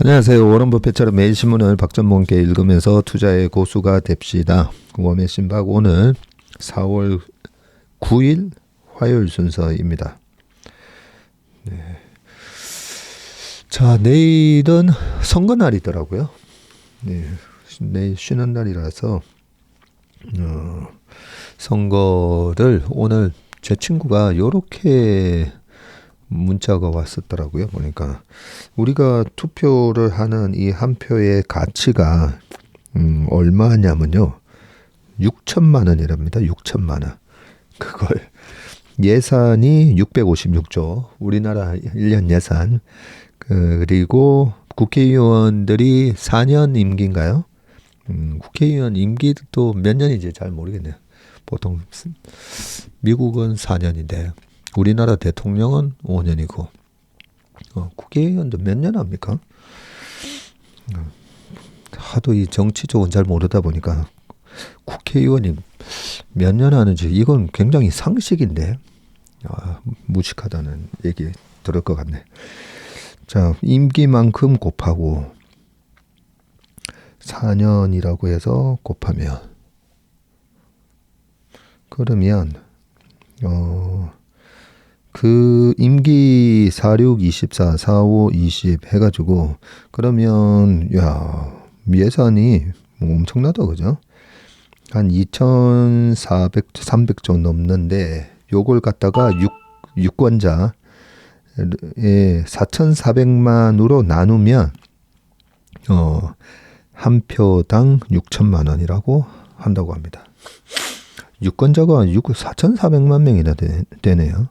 안녕하세요. 워런 버핏처럼 매일 신문을 박전mon께 읽으면서 투자의 고수가 됩시다. 웜의 신박 오늘 4월 9일 화요일 순서입니다. 네. 자, 내일은 선거날이더라고요. 네, 내일 쉬는 날이라서 선거를 오늘 제 친구가 요렇게 문자가 왔었더라고요. 보니까 우리가 투표를 하는 이 한 표의 가치가 얼마냐면요, 6천만 원이랍니다. 6천만 원. 그걸 예산이 656조, 우리나라 1년 예산. 그리고 국회의원들이 4년 임기인가요? 국회의원 임기도 몇 년인지 잘 모르겠네요. 보통 미국은 4년인데 우리나라 대통령은 5년이고 국회의원도 몇 년 합니까? 하도 이 정치 쪽은 잘 모르다 보니까 국회의원이 몇 년 하는지 이건 굉장히 상식인데 무식하다는 얘기 들을 것 같네. 자, 임기만큼 곱하고 4년이라고 해서 곱하면 그러면 그 임기 46, 24, 45, 20 해가지고 그러면 예산이 뭐 엄청나다, 그죠? 한 2,400, 300조 넘는데 요걸 갖다가 유권자에 4,400만으로 나누면 한 표당 6천만 원이라고 한다고 합니다. 유권자가 4,400만 명이나 되네요.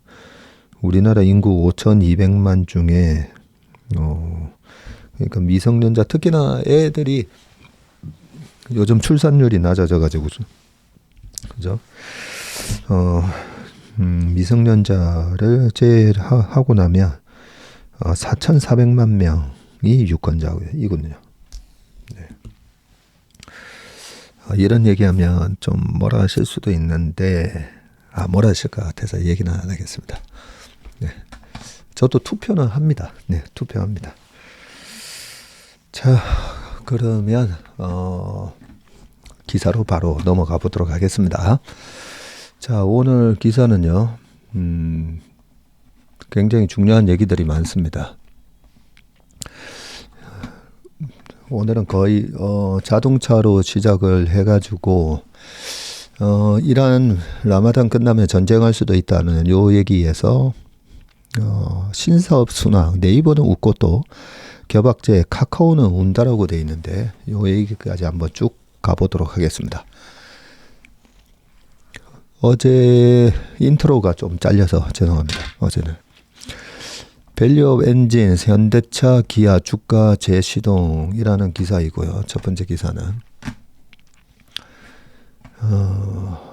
우리나라 인구 5,200만 중에 그러니까 미성년자, 특히나 애들이 요즘 출산율이 낮아져가지고 그죠? 미성년자를 제외하고 나면 4,400만 명이 유권자이군요. 네. 이런 얘기하면 좀 뭐라 하실 수도 있는데 뭐라 하실 것 같아서 얘기는 안 하겠습니다. 네. 저도 투표는 합니다. 네, 투표합니다. 자, 그러면 기사로 바로 넘어가 보도록 하겠습니다. 자, 오늘 기사는요, 굉장히 중요한 얘기들이 많습니다. 오늘은 거의 자동차로 시작을 해가지고 이란 라마단 끝나면 전쟁할 수도 있다는 요 얘기에서 신사업 순환, 네이버는 웃고 또 겨박제, 카카오는 운다라고 돼 있는데 요 얘기까지 한번 쭉 가보도록 하겠습니다. 어제 인트로가 좀 잘려서 죄송합니다. 어제는 밸류업 엔진, 현대차, 기아 주가 재시동이라는 기사이고요. 첫 번째 기사는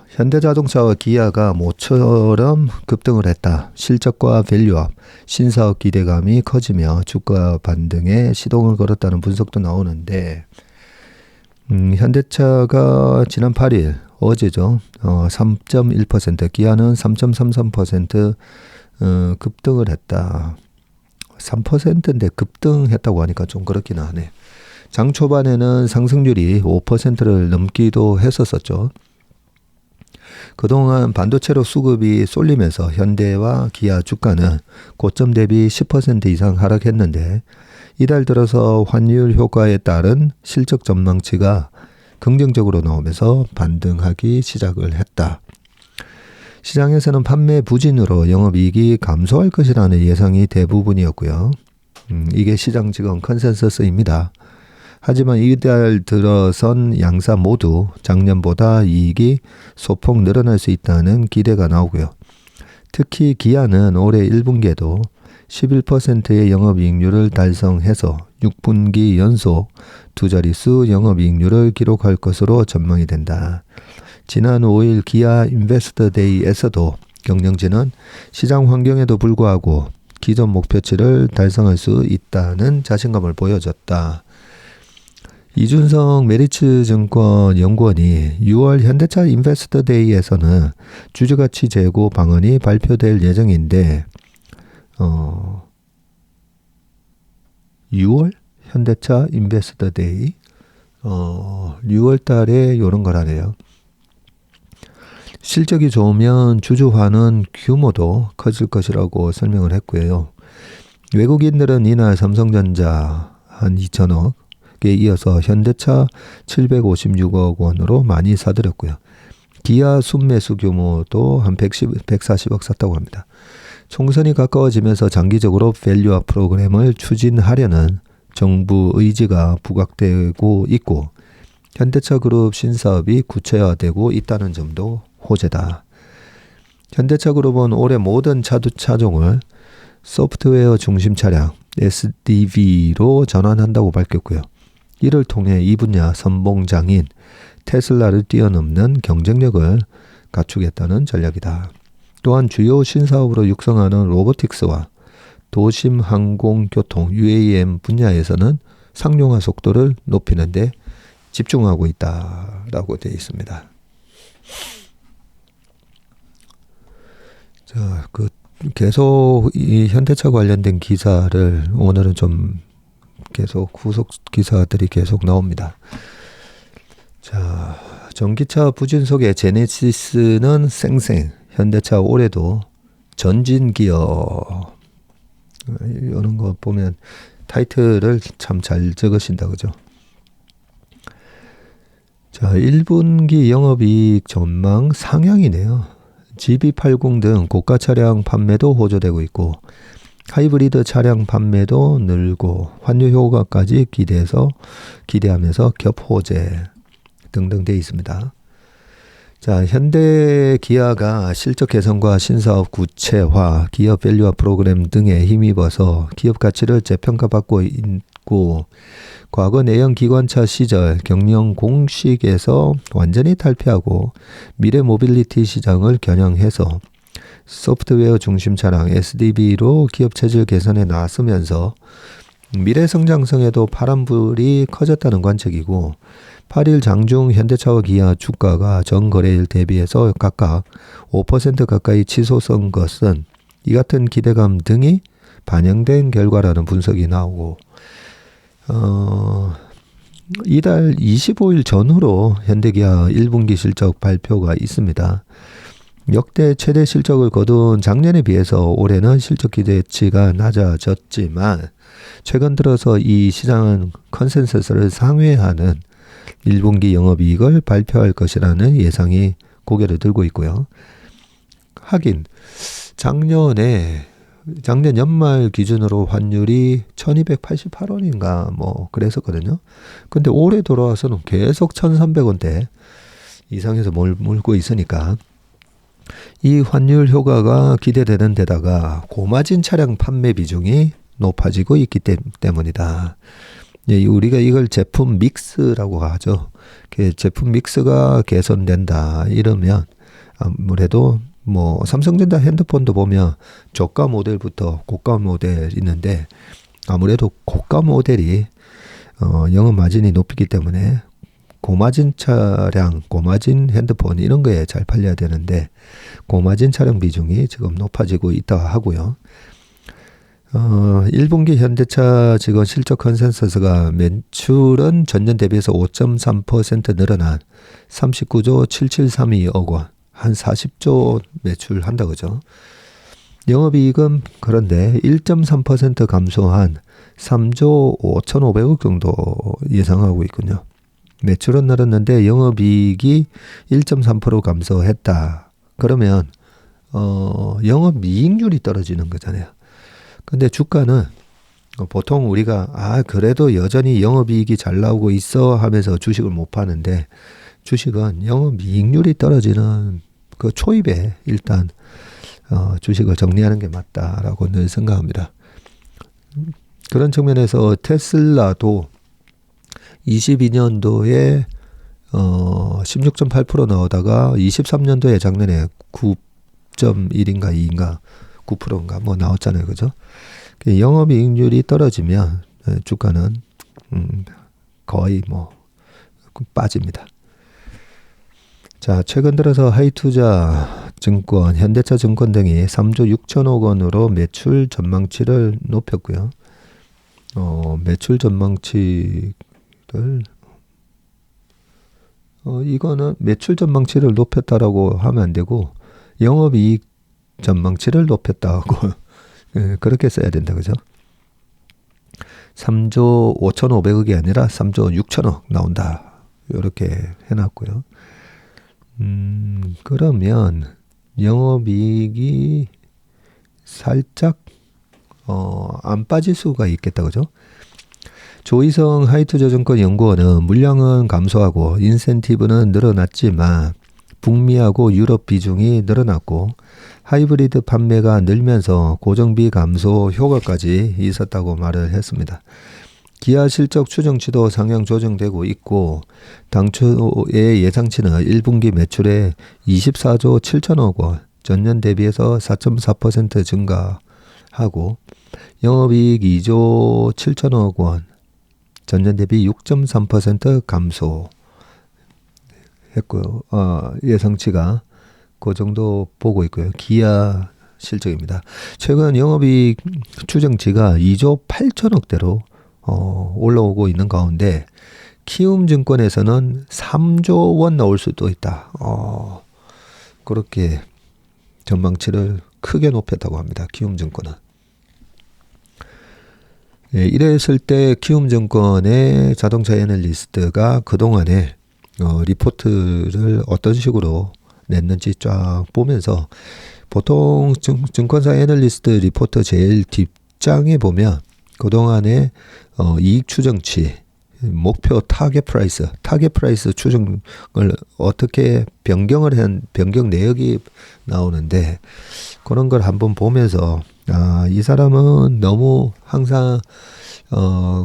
현대자동차와 기아가 모처럼 급등을 했다. 실적과 밸류업, 신사업 기대감이 커지며 주가 반등에 시동을 걸었다는 분석도 나오는데 현대차가 지난 8일 어제죠. 3.1%, 기아는 3.33% 급등을 했다. 3%인데 급등했다고 하니까 좀 그렇긴 하네. 장 초반에는 상승률이 5%를 넘기도 했었었죠. 그동안 반도체로 수급이 쏠리면서 현대와 기아 주가는 고점 대비 10% 이상 하락했는데 이달 들어서 환율 효과에 따른 실적 전망치가 긍정적으로 나오면서 반등하기 시작을 했다. 시장에서는 판매 부진으로 영업이익이 감소할 것이라는 예상이 대부분이었고요. 이게 시장 지금 컨센서스입니다. 하지만 이달 들어선 양사 모두 작년보다 이익이 소폭 늘어날 수 있다는 기대가 나오고요. 특히 기아는 올해 1분기에도 11%의 영업이익률을 달성해서 6분기 연속 두 자릿수 영업이익률을 기록할 것으로 전망이 된다. 지난 5일 기아 인베스터 데이에서도 경영진은 시장 환경에도 불구하고 기존 목표치를 달성할 수 있다는 자신감을 보여줬다. 이준성 메리츠증권 연구원이 6월 현대차 인베스터 데이에서는 주주가치 제고 방안이 발표될 예정인데 6월? 현대차 인베스터 데이 6월 달에 요런 걸 하네요. 실적이 좋으면 주주환원 규모도 커질 것이라고 설명을 했고요. 외국인들은 이날 삼성전자 한 2천억에 이어서 현대차 756억 원으로 많이 사들였고요. 기아 순매수 규모도 한 140억 샀다고 합니다. 총선이 가까워지면서 장기적으로 밸류업 프로그램을 추진하려는 정부 의지가 부각되고 있고 현대차 그룹 신사업이 구체화되고 있다는 점도 호재다. 현대차 그룹은 올해 모든 차종을 소프트웨어 중심 차량 SDV로 전환한다고 밝혔고요. 이를 통해 이 분야 선봉장인 테슬라를 뛰어넘는 경쟁력을 갖추겠다는 전략이다. 또한 주요 신사업으로 육성하는 로보틱스와 도심 항공교통 UAM 분야에서는 상용화 속도를 높이는 데 집중하고 있다라고 되어 있습니다. 자, 계속 이 현대차 관련된 기사를 오늘은 좀 계속 후속 기사들이 계속 나옵니다. 자, 전기차 부진속의 제네시스는 쌩쌩, 현대차 올해도 전진 기어. 이런 거 보면 타이틀을 참 잘 적으신다, 그죠? 자, 1분기 영업이익 전망 상향이네요. GB80 등 고가 차량 판매도 호조되고 있고 하이브리드 차량 판매도 늘고 환율 효과까지 기대하면서 겹호재 등등 되어 있습니다. 자, 현대 기아가 실적 개선과 신사업 구체화, 기업 밸류업 프로그램 등에 힘입어서 기업 가치를 재평가받고 있고 과거 내연 기관차 시절 경영 공식에서 완전히 탈피하고 미래 모빌리티 시장을 겨냥해서 소프트웨어 중심 차량 SDV로 기업 체질 개선에 나서면서 미래 성장성에도 파란불이 커졌다는 관측이고 8일 장중 현대차와 기아 주가가 전 거래일 대비해서 각각 5% 가까이 치솟은 것은 이 같은 기대감 등이 반영된 결과라는 분석이 나오고 이달 25일 전후로 현대기아 1분기 실적 발표가 있습니다. 역대 최대 실적을 거둔 작년에 비해서 올해는 실적 기대치가 낮아졌지만 최근 들어서 이 시장은 컨센서스를 상회하는 1분기 영업이익을 발표할 것이라는 예상이 고개를 들고 있고요. 하긴 작년 연말 기준으로 환율이 1288원인가 뭐 그랬었거든요. 근데 올해 돌아와서는 계속 1300원대 이상에서 물고 있으니까 이 환율 효과가 기대되는 데다가 고마진 차량 판매 비중이 높아지고 있기 때문이다. 우리가 이걸 제품 믹스라고 하죠. 제품 믹스가 개선된다 이러면 아무래도 뭐 삼성전자 핸드폰도 보면 저가 모델부터 고가 모델 있는데 아무래도 고가 모델이 영업 마진이 높기 때문에 고마진 차량, 고마진 핸드폰 이런 거에 잘 팔려야 되는데 고마진 차량 비중이 지금 높아지고 있다 하고요. 1분기 현대차 지금 실적 컨센서스가 매출은 전년 대비해서 5.3% 늘어난 39조 7732억 원, 한 40조 매출한다 그죠? 영업이익은 그런데 1.3% 감소한 3조 5,500억 정도 예상하고 있군요. 매출은 늘었는데 영업이익이 1.3% 감소했다. 그러면 영업이익률이 떨어지는 거잖아요. 근데 주가는 보통 우리가 그래도 여전히 영업이익이 잘 나오고 있어 하면서 주식을 못 파는데 주식은 영업이익률이 떨어지는 그 초입에 일단 주식을 정리하는 게 맞다라고 늘 생각합니다. 그런 측면에서 테슬라도 22년도에 16.8% 나오다가 23년도에 작년에 9.1인가 2인가 9%인가 뭐 나왔잖아요. 그죠? 영업이익률이 떨어지면 주가는 거의 뭐 빠집니다. 자, 최근 들어서 하이투자 증권, 현대차 증권 등이 3조 6천억 원으로 매출 전망치를 높였고요. 매출 전망치를 이거는 매출 전망치를 높였다라고 하면 안 되고 영업이익 전망치를 높였다고 예, 그렇게 써야 된다 그죠? 3조 5,500억이 아니라 3조 6천억 나온다. 이렇게 해놨고요. 그러면 영업이익이 살짝 안 빠질 수가 있겠다 그죠? 조희성 하이투자증권 연구원은 물량은 감소하고 인센티브는 늘어났지만 북미하고 유럽 비중이 늘어났고 하이브리드 판매가 늘면서 고정비 감소 효과까지 있었다고 말을 했습니다. 기아 실적 추정치도 상향 조정되고 있고 당초의 예상치는 1분기 매출에 24조 7천억 원, 전년 대비해서 4.4% 증가하고 영업이익 2조 7천억 원, 전년 대비 6.3% 감소했고요. 예상치가 그 정도 보고 있고요. 기아 실적입니다. 최근 영업이익 추정치가 2조 8천억대로 올라오고 있는 가운데 키움증권에서는 3조 원 나올 수도 있다. 그렇게 전망치를 크게 높였다고 합니다. 키움증권은. 예, 이랬을 때 키움증권의 자동차 애널리스트가 그동안에 리포트를 어떤 식으로 냈는지 쫙 보면서 보통 증권사 애널리스트 리포트 제일 뒷장에 보면 그동안의 이익 추정치, 목표 타겟 프라이스 추정을 어떻게 변경을 한 변경 내역이 나오는데 그런 걸 한번 보면서 이 사람은 너무 항상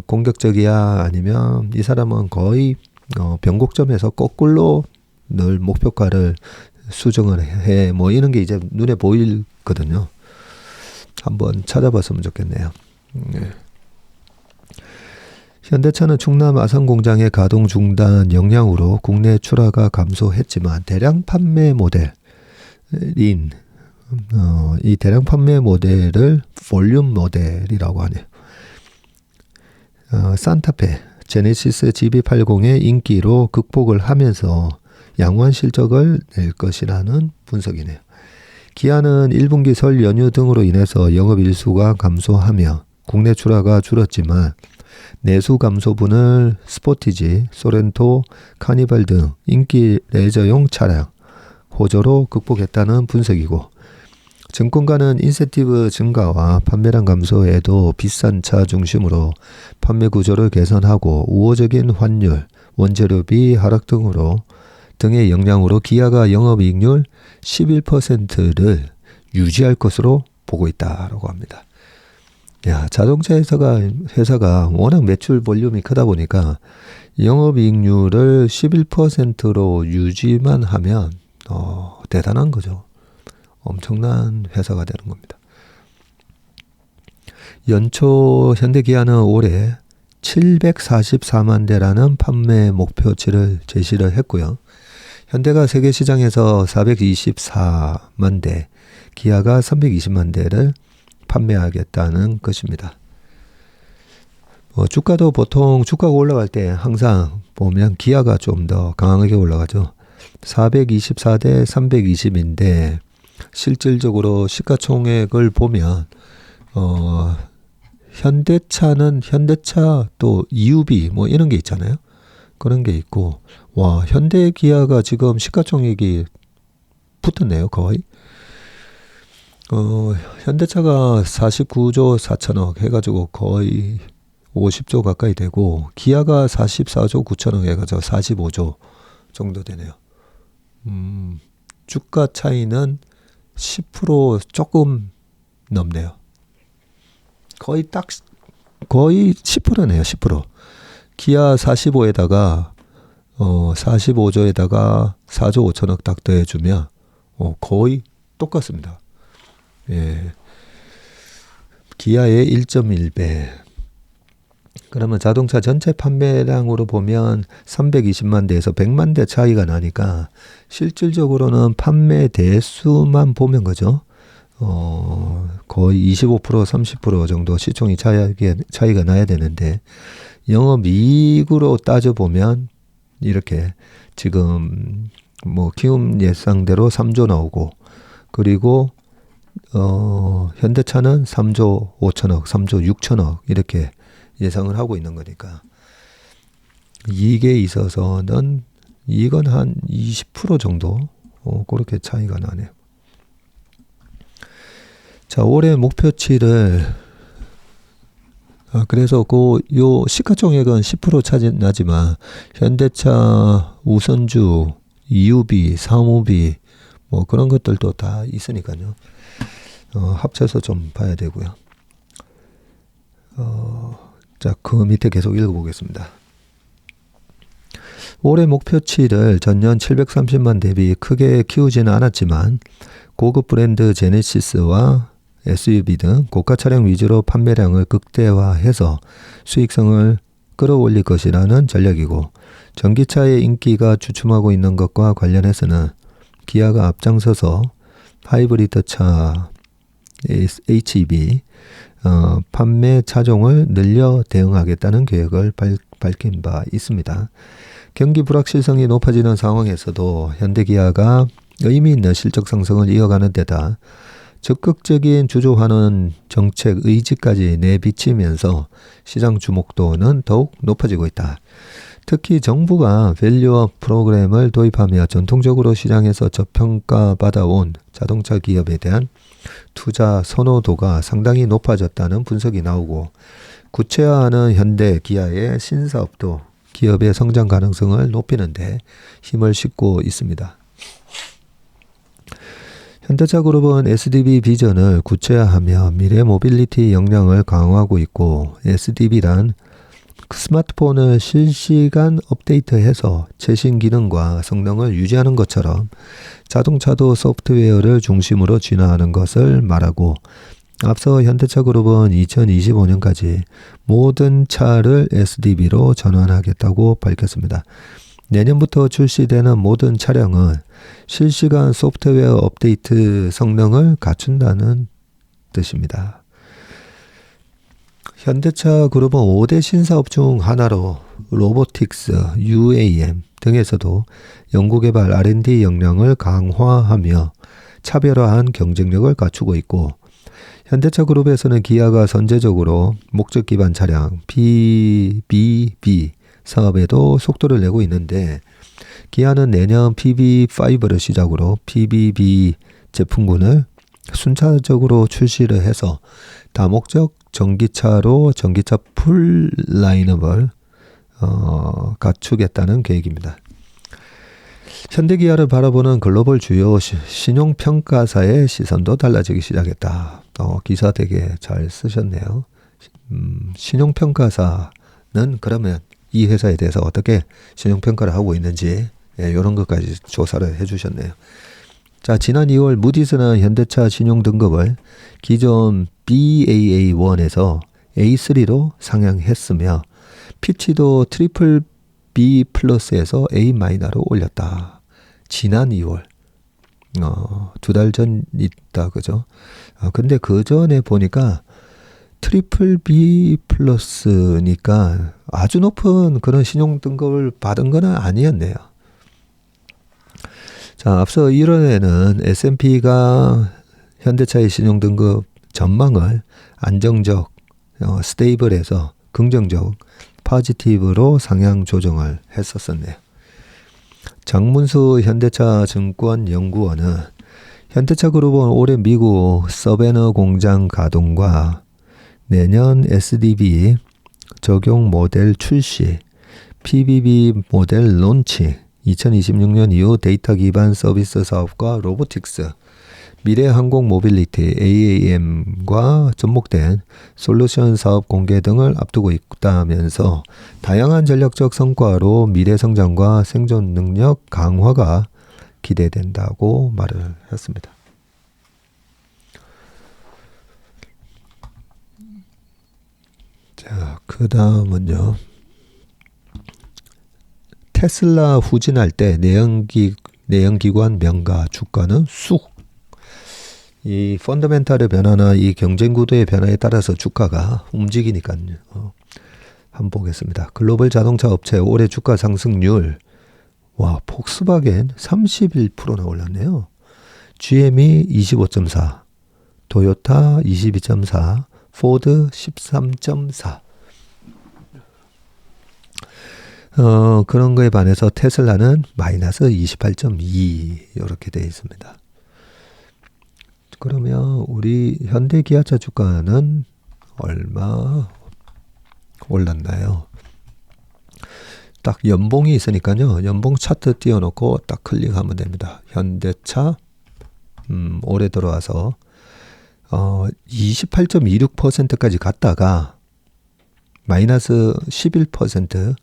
공격적이야 아니면 이 사람은 거의 변곡점에서 거꾸로 늘 목표가를 수정을 해 뭐 이런 게 이제 눈에 보이거든요. 한번 찾아봤으면 좋겠네요. 네. 현대차는 충남 아산 공장의 가동 중단 영향으로 국내 출하가 감소했지만 대량 판매 모델인 이 대량 판매 모델을 볼륨 모델이라고 하네요. 산타페, 제네시스 GB80의 인기로 극복을 하면서 양호한 실적을 낼 것이라는 분석이네요. 기아는 1분기 설 연휴 등으로 인해서 영업 일수가 감소하며 국내 출하가 줄었지만 내수 감소분을 스포티지, 소렌토, 카니발 등 인기 레저용 차량 호조로 극복했다는 분석이고 증권가는 인센티브 증가와 판매량 감소에도 비싼 차 중심으로 판매 구조를 개선하고 우호적인 환율, 원재료비 하락 등의 영향으로 기아가 영업이익률 11%를 유지할 것으로 보고 있다라고 합니다. 야, 자동차 회사가 워낙 매출 볼륨이 크다 보니까 영업이익률을 11%로 유지만 하면 대단한 거죠. 엄청난 회사가 되는 겁니다. 연초 현대기아는 올해 744만 대라는 판매 목표치를 제시를 했고요. 현대가 세계 시장에서 424만 대, 기아가 320만 대를 판매하겠다는 것입니다. 주가도 보통 주가가 올라갈 때 항상 보면 기아가 좀 더 강하게 올라가죠. 424대 320인데 실질적으로 시가총액을 보면 현대차 또 EUV 뭐 이런 게 있잖아요. 그런 게 있고 와 현대 기아가 지금 시가총액이 붙었네요 거의. 현대차가 49조 4천억 해가지고 거의 50조 가까이 되고 기아가 44조 9천억 해가지고 45조 정도 되네요. 주가 차이는 10% 조금 넘네요. 거의 10%네요. 10%. 기아 45에다가 45조에다가 4조 5천억 딱 더해주면 거의 똑같습니다. 예. 기아의 1.1배. 그러면 자동차 전체 판매량으로 보면 320만 대에서 100만 대 차이가 나니까 실질적으로는 판매 대수만 보면 거죠. 거의 25% 30% 정도 시총이 차이가 나야 되는데 영업이익으로 따져보면 이렇게 지금 뭐 키움 예상대로 3조 나오고 그리고 현대차는 3조 5천억, 3조 6천억 이렇게 예상을 하고 있는 거니까 이익에 있어서는 이건 한 20% 정도 그렇게 차이가 나네요. 자, 올해 목표치를 그래서 요 시가총액은 10% 차지나지만 현대차 우선주, 이유비, 사무비 뭐 그런 것들도 다 있으니까요. 합쳐서 좀 봐야 되고요. 자, 그 밑에 계속 읽어보겠습니다. 올해 목표치를 전년 730만 대비 크게 키우지는 않았지만 고급 브랜드 제네시스와 SUV 등 고가 차량 위주로 판매량을 극대화해서 수익성을 끌어올릴 것이라는 전략이고 전기차의 인기가 주춤하고 있는 것과 관련해서는 기아가 앞장서서 하이브리드차 HEV 판매 차종을 늘려 대응하겠다는 계획을 밝힌 바 있습니다. 경기 불확실성이 높아지는 상황에서도 현대기아가 의미 있는 실적 상승을 이어가는 데다 적극적인 주주환원 정책 의지까지 내비치면서 시장 주목도는 더욱 높아지고 있다. 특히 정부가 밸류업 프로그램을 도입하며 전통적으로 시장에서 저평가받아온 자동차 기업에 대한 투자 선호도가 상당히 높아졌다는 분석이 나오고 구체화하는 현대 기아의 신사업도 기업의 성장 가능성을 높이는 데 힘을 싣고 있습니다. 현대차 그룹은 SDV 비전을 구체화하며 미래 모빌리티 역량을 강화하고 있고 SDV란 스마트폰을 실시간 업데이트해서 최신 기능과 성능을 유지하는 것처럼 자동차도 소프트웨어를 중심으로 진화하는 것을 말하고 앞서 현대차 그룹은 2025년까지 모든 차를 SDV로 전환하겠다고 밝혔습니다. 내년부터 출시되는 모든 차량은 실시간 소프트웨어 업데이트 성능을 갖춘다는 뜻입니다. 현대차 그룹은 5대 신사업 중 하나로 로보틱스, UAM 등에서도 연구개발 R&D 역량을 강화하며 차별화한 경쟁력을 갖추고 있고 현대차 그룹에서는 기아가 선제적으로 목적 기반 차량 PBB 사업에도 속도를 내고 있는데 기아는 내년 PB5를 시작으로 PBB 제품군을 순차적으로 출시를 해서 다목적 전기차로 전기차 풀 라인업을 갖추겠다는 계획입니다. 현대기아를 바라보는 글로벌 주요 신용평가사의 시선도 달라지기 시작했다. 기사 되게 잘 쓰셨네요. 신용평가사는 그러면 이 회사에 대해서 어떻게 신용평가를 하고 있는지 이런 것까지 조사를 해주셨네요. 자, 지난 2월 무디스는 현대차 신용등급을 기존 BAA1에서 A3로 상향했으며 피치도 트리플 B 플러스에서 A-로 올렸다. 지난 2월 2달 전 있다 그죠? 근데 그 전에 보니까 트리플 B 플러스니까 아주 높은 그런 신용 등급을 받은 건 아니었네요. 자, 앞서 1월에는 S&P가 현대차의 신용 등급 전망을 안정적, 스테이블에서 긍정적, 포지티브로 상향 조정을 했었네요. 장문수 현대차 증권 연구원은 현대차 그룹은 올해 미국 서베너 공장 가동과 내년 SDV 적용 모델 출시, PBB 모델 론치, 2026년 이후 데이터 기반 서비스 사업과 로보틱스, 미래 항공 모빌리티 AAM과 접목된 솔루션 사업 공개 등을 앞두고 있다면서 다양한 전략적 성과로 미래 성장과 생존 능력 강화가 기대된다고 말을 했습니다. 자, 그 다음은요. 테슬라 후진할 때 내연기관 명가 주가는 쑥. 이 펀더멘탈의 변화나 이 경쟁 구도의 변화에 따라서 주가가 움직이니까요. 한번 보겠습니다. 글로벌 자동차 업체 올해 주가 상승률. 와, 폭스바겐 31%나 올랐네요. GM이 25.4, 토요타 22.4, 포드 13.4. 그런 거에 반해서 테슬라는 마이너스 28.2 이렇게 되어 있습니다. 그러면 우리 현대 기아차 주가는 얼마 올랐나요? 딱 연봉이 있으니까요. 연봉 차트 띄워놓고 딱 클릭하면 됩니다. 현대차 올해 들어와서 28.26%까지 갔다가 마이너스 11%,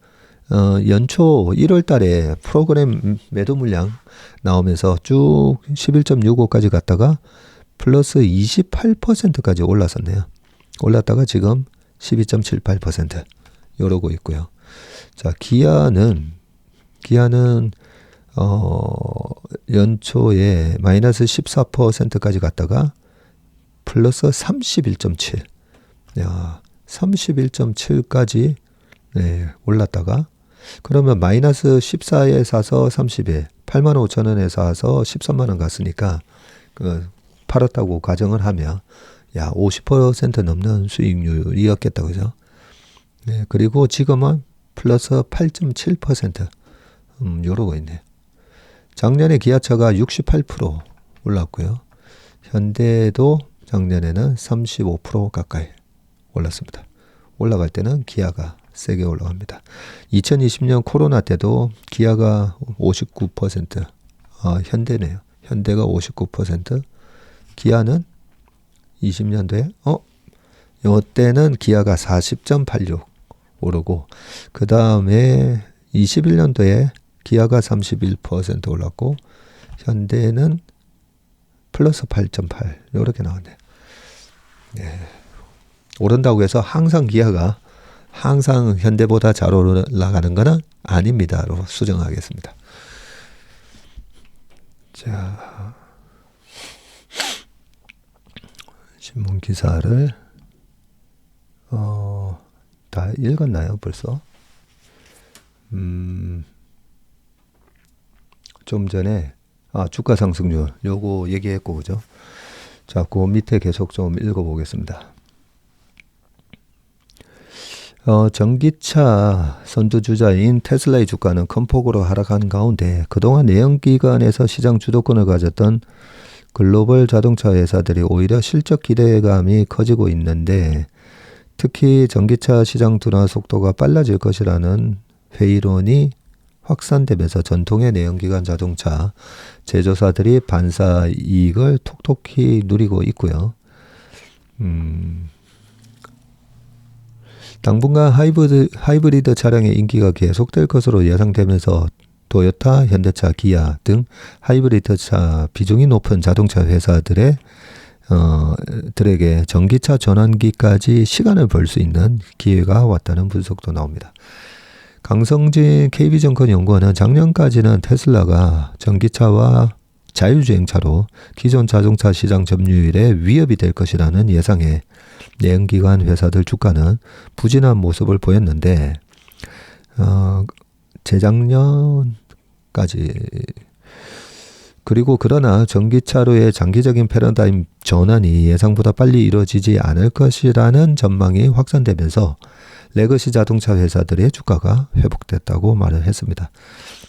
연초 1월 달에 프로그램 매도 물량 나오면서 쭉 11.65까지 갔다가 플러스 28%까지 올랐었네요. 올랐다가 지금 12.78% 이러고 있고요. 자, 기아는 연초에 마이너스 14%까지 갔다가 플러스 31.7. 야, 31.7까지 올랐다가 그러면 마이너스 14에 사서 30에 85,000원에 사서 13만원 갔으니까 팔았다고 가정을 하면 야, 50% 넘는 수익률이었겠다, 그죠? 네, 그리고 지금은 플러스 8.7% 이러고 있네요. 작년에 기아차가 68% 올랐고요. 현대도 작년에는 35% 가까이 올랐습니다. 올라갈 때는 기아가 세게 올라갑니다. 2020년 코로나 때도 기아가 59%, 현대네요. 현대가 59%, 기아는 20년도에 요때는 기아가 40.86 오르고, 그 다음에 21년도에 기아가 31% 올랐고 현대는 플러스 8.8 이렇게 나왔네요. 네. 오른다고 해서 항상 기아가 항상 현대보다 잘 올라가는 것은 아닙니다로 수정하겠습니다. 자, 신문 기사를 다 읽었나요 벌써? 좀 전에 주가 상승률 요거 얘기했고, 그죠? 자, 그 밑에 계속 좀 읽어보겠습니다. 전기차 선두주자인 테슬라의 주가는 큰 폭으로 하락한 가운데 그동안 내연기관에서 시장 주도권을 가졌던 글로벌 자동차 회사들이 오히려 실적 기대감이 커지고 있는데, 특히 전기차 시장 둔화 속도가 빨라질 것이라는 회의론이 확산되면서 전통의 내연기관 자동차 제조사들이 반사 이익을 톡톡히 누리고 있고요. 당분간 하이브리드 차량의 인기가 계속될 것으로 예상되면서 토요타, 현대차, 기아 등 하이브리드 차 비중이 높은 자동차 회사들의 들에게 전기차 전환기까지 시간을 벌 수 있는 기회가 왔다는 분석도 나옵니다. 강성진 KB증권 연구원은 작년까지는 테슬라가 전기차와 자율주행차로 기존 자동차 시장 점유율에 위협이 될 것이라는 예상에 내연기관 회사들 주가는 부진한 모습을 보였는데, 재작년까지 그리고 그러나 전기차로의 장기적인 패러다임 전환이 예상보다 빨리 이루어지지 않을 것이라는 전망이 확산되면서 레거시 자동차 회사들의 주가가 회복됐다고 말을 했습니다.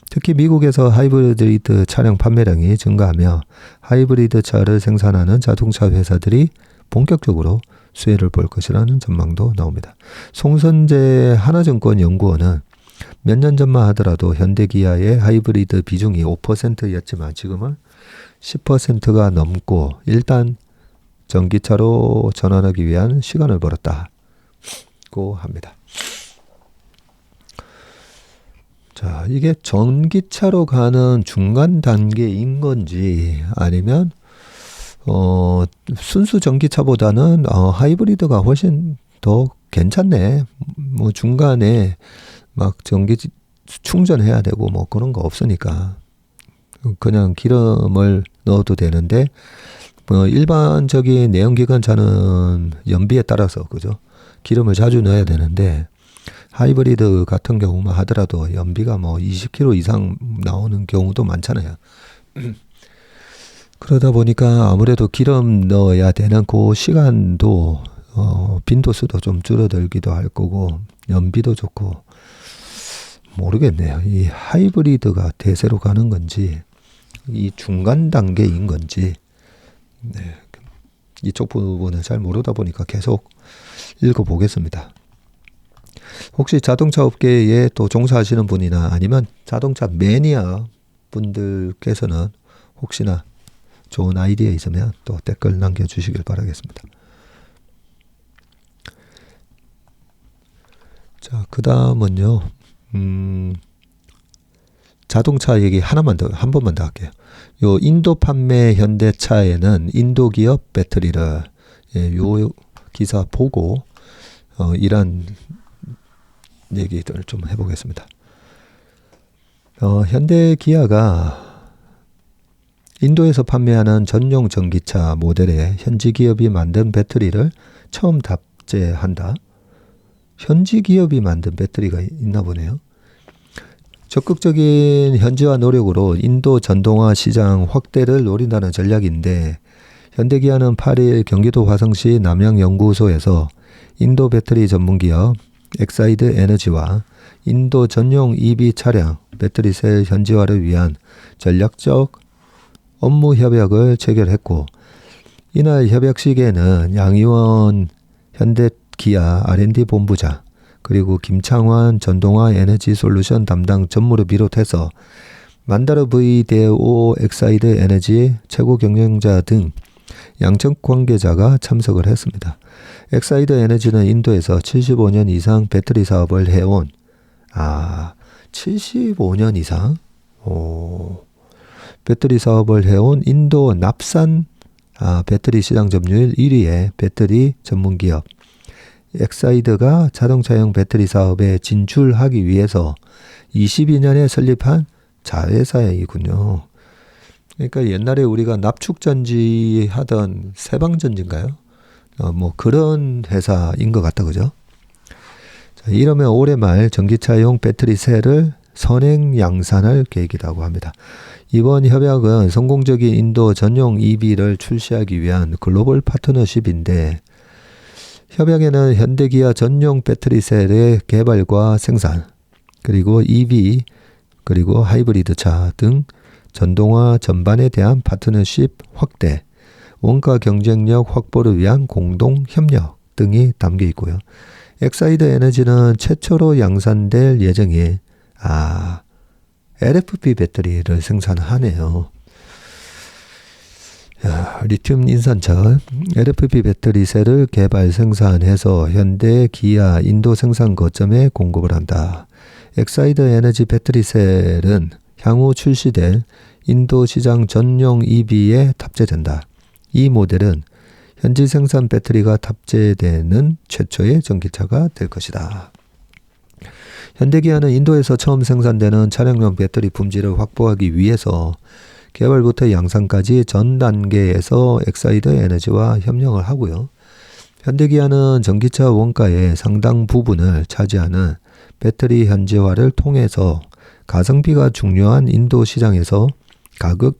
특히 미국에서 하이브리드 차량 판매량이 증가하며 하이브리드 차를 생산하는 자동차 회사들이 본격적으로 수혜를 볼 것이라는 전망도 나옵니다. 송선재 하나증권 연구원은 몇 년 전만 하더라도 현대기아의 하이브리드 비중이 5%였지만 지금은 10%가 넘고 일단 전기차로 전환하기 위한 시간을 벌었다고 합니다. 자, 이게 전기차로 가는 중간 단계인 건지 아니면 순수 전기차보다는 하이브리드가 훨씬 더 괜찮네. 뭐 중간에 막 전기 충전해야 되고 뭐 그런 거 없으니까 그냥 기름을 넣어도 되는데 뭐 일반적인 내연기관차는 연비에 따라서 그죠? 기름을 자주 넣어야 되는데 하이브리드 같은 경우만 하더라도 연비가 뭐 20km 이상 나오는 경우도 많잖아요. 그러다 보니까 아무래도 기름 넣어야 되는 그 시간도 빈도수도 좀 줄어들기도 할 거고 연비도 좋고 모르겠네요. 이 하이브리드가 대세로 가는 건지 이 중간 단계인 건지 네. 이쪽 부분은 잘 모르다 보니까 계속 읽어보겠습니다. 혹시 자동차 업계에 또 종사하시는 분이나 아니면 자동차 매니아 분들께서는 혹시나 좋은 아이디어 있으면 또 댓글 남겨주시길 바라겠습니다. 자, 그 다음은요. 자동차 얘기 한 번만 더 할게요. 요 인도 판매 현대차에는 인도 기업 배터리를 요 기사 보고 이런 얘기들을 좀 해보겠습니다. 현대 기아가 인도에서 판매하는 전용 전기차 모델에 현지 기업이 만든 배터리를 처음 탑재한다. 현지 기업이 만든 배터리가 있나 보네요. 적극적인 현지화 노력으로 인도 전동화 시장 확대를 노린다는 전략인데 현대기아는 8일 경기도 화성시 남양연구소에서 인도 배터리 전문기업 엑사이드 에너지와 인도 전용 EV 차량 배터리셀 현지화를 위한 전략적 업무 협약을 체결했고 이날 협약식에는 양의원 현대기아 R&D 본부장 그리고 김창환 전동화 에너지 솔루션 담당 전무를 비롯해서 만다르 V-5 엑사이드 에너지 최고 경영자 등 양측 관계자가 참석을 했습니다. 엑사이드 에너지는 인도에서 75년 이상 배터리 사업을 해온 75년 이상? 배터리 사업을 해온 인도 납산 배터리 시장 점유율 1위의 배터리 전문기업 엑사이드가 자동차용 배터리 사업에 진출하기 위해서 22년에 설립한 자회사이군요. 그러니까 옛날에 우리가 납축전지 하던 세방전지인가요? 뭐 그런 회사인 것 같다, 그죠? 자, 이러면 올해 말 전기차용 배터리 셀을 선행 양산할 계획이라고 합니다. 이번 협약은 성공적인 인도 전용 EV를 출시하기 위한 글로벌 파트너십인데 협약에는 현대기아 전용 배터리 셀의 개발과 생산, 그리고 EV, 그리고 하이브리드차 등 전동화 전반에 대한 파트너십 확대, 원가 경쟁력 확보를 위한 공동 협력 등이 담겨 있고요. 엑사이드 에너지는 최초로 양산될 예정인 LFP 배터리를 생산하네요. 리튬 인산철 LFP 배터리 셀을 개발 생산해서 현대 기아 인도 생산 거점에 공급을 한다. 엑사이드 에너지 배터리 셀은 향후 출시될 인도 시장 전용 EV에 탑재된다. 이 모델은 현지 생산 배터리가 탑재되는 최초의 전기차가 될 것이다. 현대기아는 인도에서 처음 생산되는 차량용 배터리 품질을 확보하기 위해서 개발부터 양산까지 전 단계에서 엑사이드 에너지와 협력을 하고요. 현대기아는 전기차 원가의 상당 부분을 차지하는 배터리 현지화를 통해서 가성비가 중요한 인도 시장에서 가격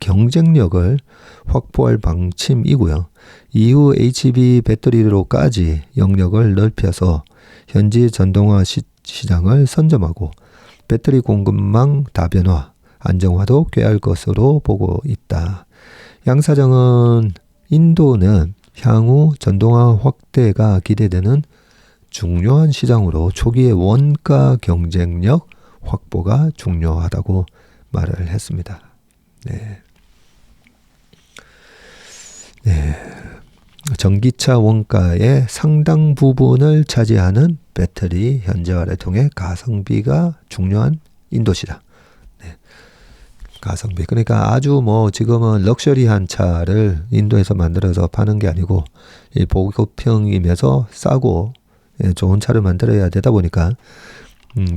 경쟁력을 확보할 방침이고요. 이후 HV 배터리로까지 영역을 넓혀서 현지 전동화 시장을 선점하고 배터리 공급망 다변화, 안정화도 꾀할 것으로 보고 있다. 양 사장은 인도는 향후 전동화 확대가 기대되는 중요한 시장으로 초기의 원가 경쟁력 확보가 중요하다고 말을 했습니다. 네. 전기차 원가의 상당 부분을 차지하는 배터리 현지화를 통해 가성비가 중요한 인도 시장. 가성비. 그러니까 아주 지금은 럭셔리한 차를 인도에서 만들어서 파는 게 아니고 이 보급형이면서 싸고 좋은 차를 만들어야 되다 보니까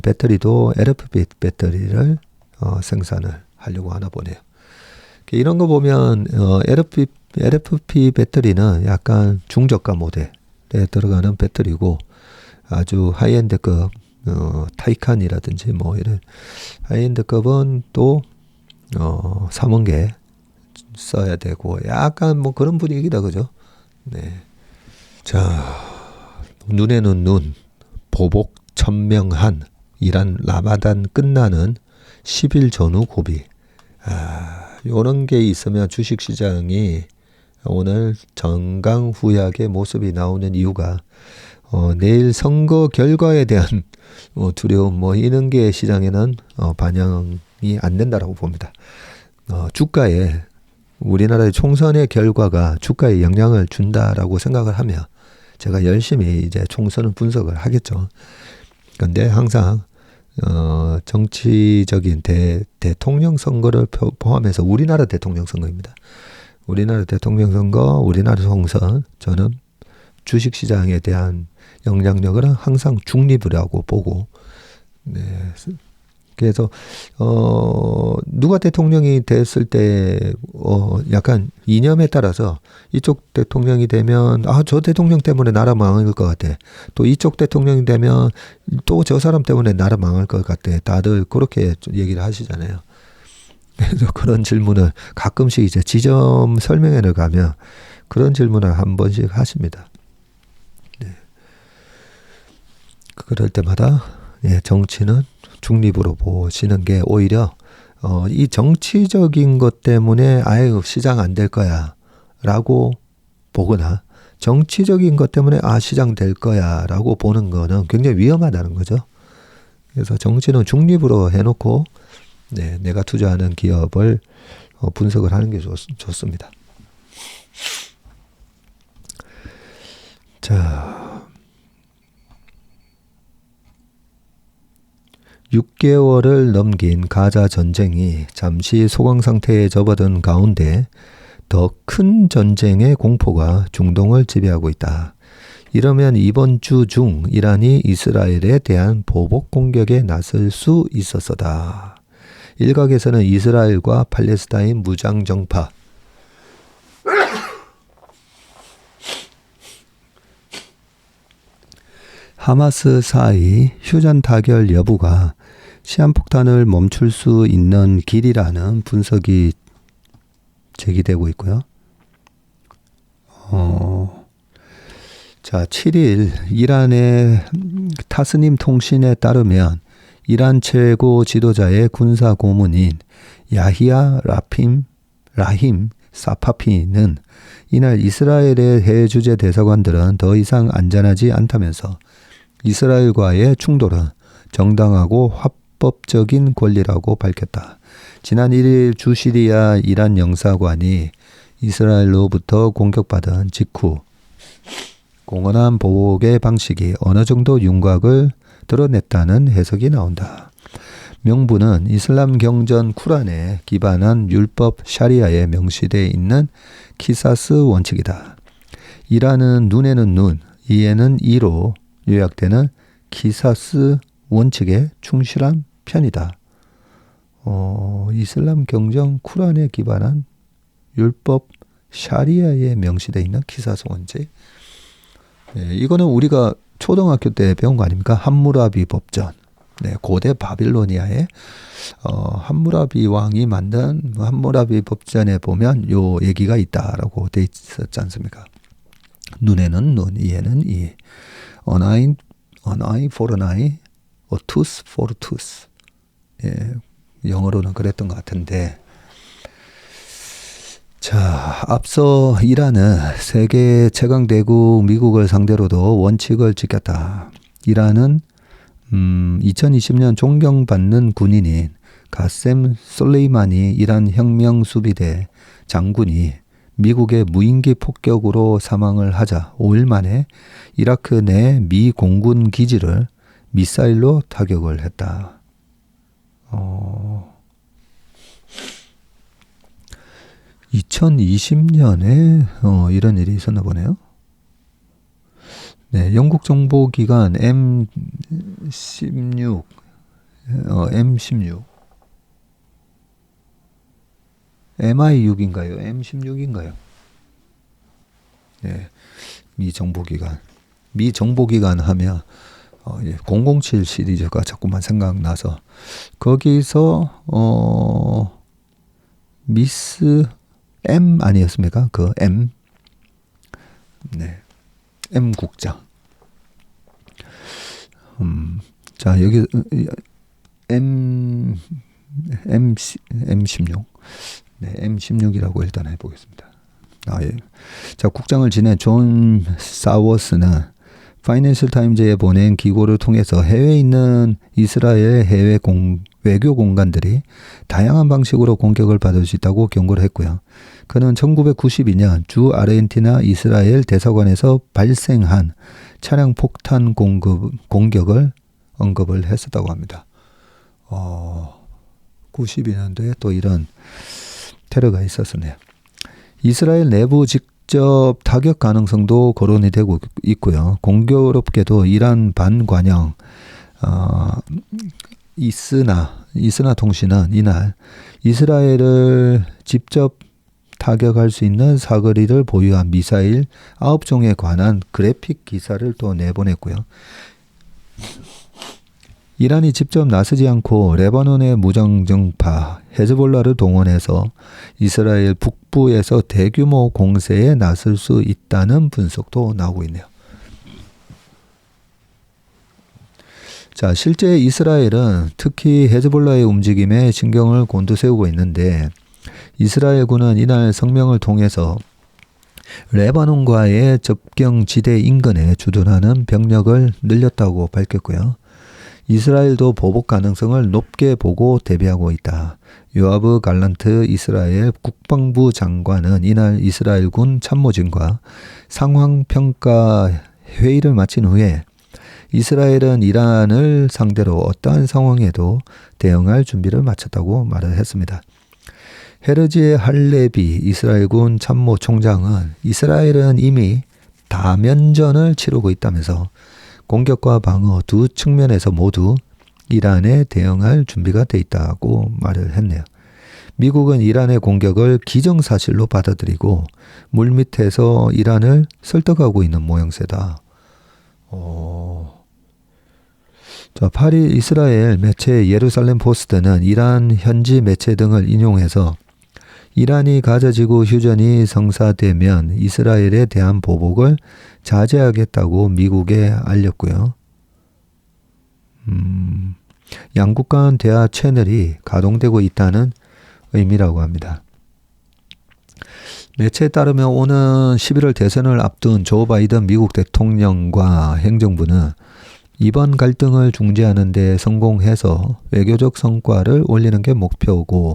배터리도 LFP 배터리를 생산을 하려고 하나 보네요. 이런 거 보면 LFP 배터리는 약간 중저가 모델에 들어가는 배터리고 아주 하이엔드급 타이칸이라든지 뭐 이런 하이엔드급은 또 3원계 써야 되고 약간 뭐 그런 분위기다 그죠? 네. 자, 눈에는 눈, 보복 천명한 이란 라마단 끝나는 10일 전후 고비. 요런 게 있으면 주식시장이 오늘 정강후약의 모습이 나오는 이유가 내일 선거 결과에 대한 두려움 뭐 이런 게 시장에는 반영이 안 된다라고 봅니다. 주가에 우리나라의 총선의 결과가 주가에 영향을 준다라고 생각을 하면 제가 열심히 이제 총선을 분석을 하겠죠. 그런데 항상 정치적인 대통령 선거를 포함해서 우리나라 대통령 선거입니다. 우리나라 대통령 선거, 우리나라 총선, 저는 주식시장에 대한 영향력을 항상 중립이라고 보고, 네. 그래서 누가 대통령이 됐을 때 약간 이념에 따라서 이쪽 대통령이 되면 저 대통령 때문에 나라 망할 것 같아. 또 이쪽 대통령이 되면 또 저 사람 때문에 나라 망할 것 같아. 다들 그렇게 얘기를 하시잖아요. 그래서 그런 질문을 가끔씩 이제 지점 설명회를 가면 그런 질문을 한 번씩 하십니다. 네. 그럴 때마다 정치는 중립으로 보시는 게 오히려 이 정치적인 것 때문에 아유 시장 안 될 거야 라고 보거나 정치적인 것 때문에 시장 될 거야 라고 보는 거는 굉장히 위험하다는 거죠. 그래서 정치는 중립으로 해놓고 내가 투자하는 기업을 분석을 하는 게 좋습니다. 자, 6개월을 넘긴 가자 전쟁이 잠시 소강 상태에 접어든 가운데 더 큰 전쟁의 공포가 중동을 지배하고 있다. 이러면 이번 주 중 이란이 이스라엘에 대한 보복 공격에 나설 수 있었어다. 일각에서는 이스라엘과 팔레스타인 무장 정파 하마스 사이 휴전 타결 여부가 시한폭탄을 멈출 수 있는 길이라는 분석이 제기되고 있고요. 자, 7일 이란의 타스님 통신에 따르면 이란 최고 지도자의 군사 고문인 야히야 라힘 사파피는 이날 이스라엘의 해외 주재 대사관들은 더 이상 안전하지 않다면서 이스라엘과의 충돌은 정당하고 합법적인 권리라고 밝혔다. 지난 1일 주시리아 이란 영사관이 이스라엘로부터 공격받은 직후 공언한 보복의 방식이 어느 정도 윤곽을 드러냈다는 해석이 나온다. 명분은 이슬람 경전 쿠란에 기반한 율법 샤리아에 명시되어 있는 키사스 원칙이다. 이란은 눈에는 눈, 이에는 이로 요약되는 키사스 원칙에 충실한 편이다. 이슬람 경전 쿠란에 기반한 율법 샤리아에 명시되어 있는 키사스 원칙. 이거는 우리가 초등학교 때 배운 거 아닙니까? 함무라비 법전. 고대 바빌로니아의 함무라비 왕이 만든 함무라비 법전에 보면 요 얘기가 있다라고 돼 있었지 않습니까? 눈에는 눈, 이에는 이. An eye for an eye, a tooth for a tooth. 영어로는 그랬던 것 같은데. 자, 앞서 이란은 세계 최강대국 미국을 상대로도 원칙을 지켰다. 이란은 2020년 존경받는 군인인 가셈 솔레이마니 이란 혁명수비대 장군이 미국의 무인기 폭격으로 사망을 하자 5일 만에 이라크 내 미 공군 기지를 미사일로 타격을 했다. 2020년에 이런 일이 있었나 보네요. 네, 영국 정보기관 M16 MI6인가요? M16인가요? 네, 미 정보기관. 미 정보기관 하면 007 시리즈가 자꾸만 생각나서 거기서 미스 M 아니었습니까? 그 M. 네. M 국장. 자, 여기 M16. 네, M16이라고 일단 해보겠습니다. 예. 자, 국장을 지낸 존 사워스는 파이낸셜 타임즈에 보낸 기고를 통해서 해외에 있는 이스라엘 외교 공간들이 다양한 방식으로 공격을 받을 수 있다고 경고를 했고요. 그는 1992년 주 아르헨티나 이스라엘 대사관에서 발생한 차량 폭탄 공격을 언급을 했었다고 합니다. 92년도에 또 이런 테러가 있었네요. 이스라엘 내부 직접 타격 가능성도 거론이 되고 있고요. 공교롭게도 이란 반관영 이스나 통신은 이날 이스라엘을 직접 타격할 수 있는 사거리를 보유한 미사일 9종에 관한 그래픽 기사를 또 내보냈고요. 이란이 직접 나서지 않고 레바논의 무장정파 헤즈볼라를 동원해서 이스라엘 북부에서 대규모 공세에 나설 수 있다는 분석도 나오고 있네요. 자, 실제 이스라엘은 특히 헤즈볼라의 움직임에 신경을 곤두세우고 있는데 이스라엘군은 이날 성명을 통해서 레바논과의 접경 지대 인근에 주둔하는 병력을 늘렸다고 밝혔고요. 이스라엘도 보복 가능성을 높게 보고 대비하고 있다. 요아브 갈란트 이스라엘 국방부 장관은 이날 이스라엘군 참모진과 상황평가 회의를 마친 후에 이스라엘은 이란을 상대로 어떠한 상황에도 대응할 준비를 마쳤다고 말을 했습니다. 헤르지 할레비 이스라엘군 참모총장은 이스라엘은 이미 다면전을 치르고 있다면서 공격과 방어 두 측면에서 모두 이란에 대응할 준비가 돼 있다고 말을 했네요. 미국은 이란의 공격을 기정사실로 받아들이고 물밑에서 이란을 설득하고 있는 모양새다. 자, 8일 이스라엘 매체 예루살렘 포스트는 이란 현지 매체 등을 인용해서 이란이 가자지구 휴전이 성사되면 이스라엘에 대한 보복을 자제하겠다고 미국에 알렸고요. 양국 간 대화 채널이 가동되고 있다는 의미라고 합니다. 매체에 따르면 오는 11월 대선을 앞둔 조 바이든 미국 대통령과 행정부는 이번 갈등을 중재하는 데 성공해서 외교적 성과를 올리는 게 목표고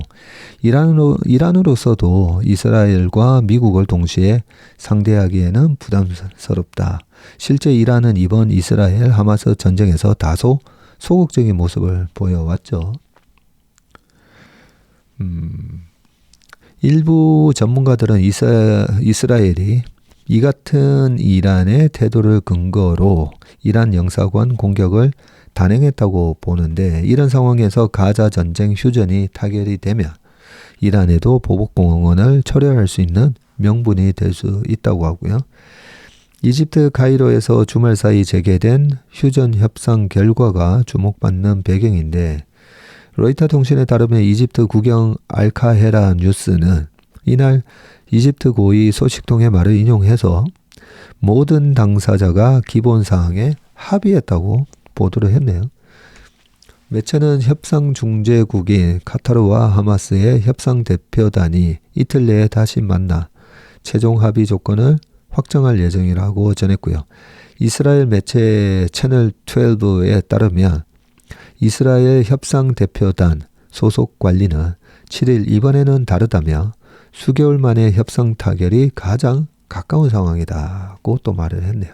이란으로서도 이스라엘과 미국을 동시에 상대하기에는 부담스럽다. 실제 이란은 이번 이스라엘 하마스 전쟁에서 다소 소극적인 모습을 보여왔죠. 일부 전문가들은 이스라엘이 이 같은 이란의 태도를 근거로 이란 영사관 공격을 단행했다고 보는데 이런 상황에서 가자 전쟁 휴전이 타결이 되면 이란에도 보복 공언을 철회할 수 있는 명분이 될 수 있다고 하고요. 이집트 카이로에서 주말 사이 재개된 휴전 협상 결과가 주목받는 배경인데 로이터 통신에 따르면 이집트 국영 알카헤라 뉴스는 이날 이집트 고위 소식통의 말을 인용해서 모든 당사자가 기본사항에 합의했다고 보도를 했네요. 매체는 협상 중재국인 카타르와 하마스의 협상 대표단이 이틀 내에 다시 만나 최종 합의 조건을 확정할 예정이라고 전했고요. 이스라엘 매체 채널 12에 따르면 이스라엘 협상 대표단 소속 관리는 7일 이번에는 다르다며 수개월 만에 협상 타결이 가장 가까운 상황이다고 또 말을 했네요.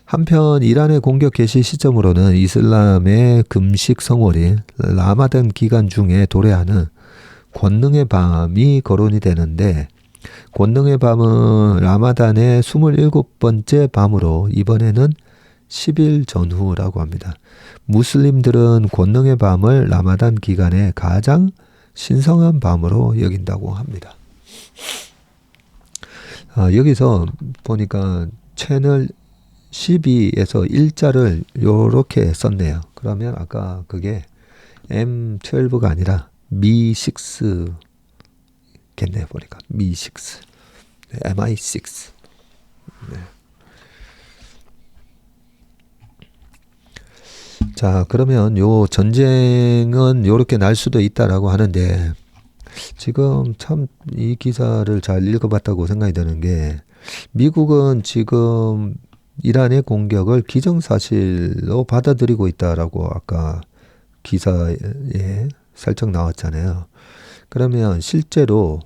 한편 이란의 공격 개시 시점으로는 이슬람의 금식 성월인 라마단 기간 중에 도래하는 권능의 밤이 거론이 되는데 권능의 밤은 라마단의 27번째 밤으로 이번에는 10일 전후라고 합니다. 무슬림들은 권능의 밤을 라마단 기간에 가장 신성한 밤으로 여긴다고 합니다. 여기서 보니까 채널 12에서 일자를 요렇게 썼네요. 그러면 아까 그게 M12가 아니라 Mi6 겠네요. 보니까 Mi6, MI6. 네. 자, 그러면 요 전쟁은 요렇게 날 수도 있다라고 하는데, 지금 참 이 기사를 잘 읽어봤다고 생각이 드는 게, 미국은 지금 이란의 공격을 기정사실로 받아들이고 있다라고 아까 기사에 살짝 나왔잖아요. 그러면 실제로